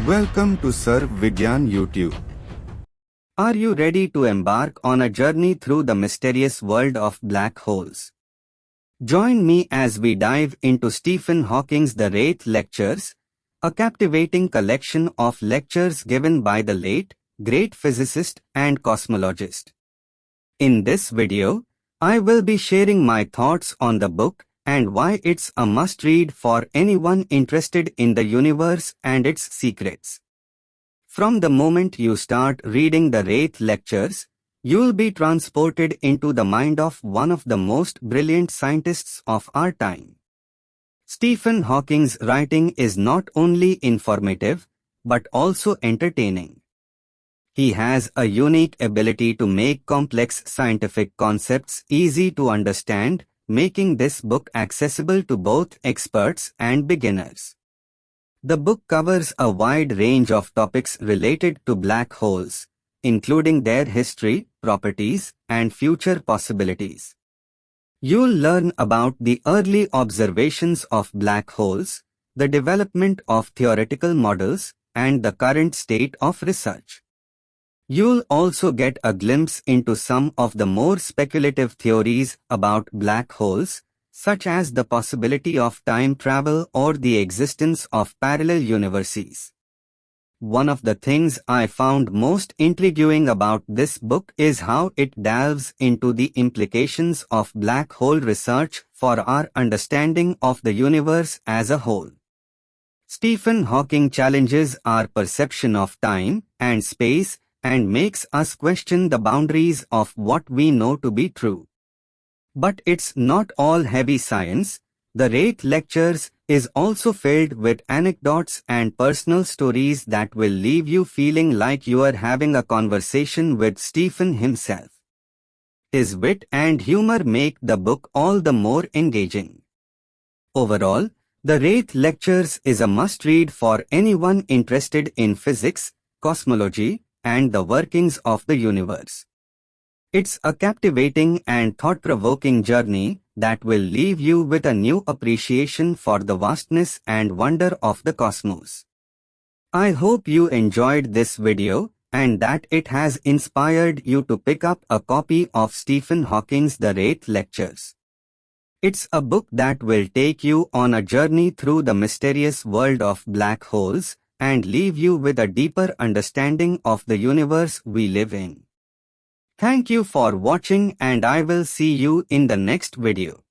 Welcome to Sarv Vigyan YouTube. Are you ready to embark on a journey through the mysterious world of black holes? Join me as we dive into Stephen Hawking's The Reith Lectures, a captivating collection of lectures given by the late, great physicist and cosmologist. In this video, I will be sharing my thoughts on the book and why it's a must-read for anyone interested in the universe and its secrets. From the moment you start reading the Reith Lectures, you'll be transported into the mind of one of the most brilliant scientists of our time. Stephen Hawking's writing is not only informative, but also entertaining. He has a unique ability to make complex scientific concepts easy to understand, making this book accessible to both experts and beginners. The book covers a wide range of topics related to black holes, including their history, properties, and future possibilities. You'll learn about the early observations of black holes, the development of theoretical models, and the current state of research. You'll also get a glimpse into some of the more speculative theories about black holes, such as the possibility of time travel or the existence of parallel universes. One of the things I found most intriguing about this book is how it delves into the implications of black hole research for our understanding of the universe as a whole. Stephen Hawking challenges our perception of time and space and makes us question the boundaries of what we know to be true. But it's not all heavy science. The Reith Lectures is also filled with anecdotes and personal stories that will leave you feeling like you are having a conversation with Stephen himself. His wit and humor make the book all the more engaging. Overall, the Reith Lectures is a must-read for anyone interested in physics, cosmology, and the workings of the universe. It's a captivating and thought-provoking journey that will leave you with a new appreciation for the vastness and wonder of the cosmos. I hope you enjoyed this video and that it has inspired you to pick up a copy of Stephen Hawking's The Reith Lectures. It's a book that will take you on a journey through the mysterious world of black holes and leave you with a deeper understanding of the universe we live in. Thank you for watching, and I will see you in the next video.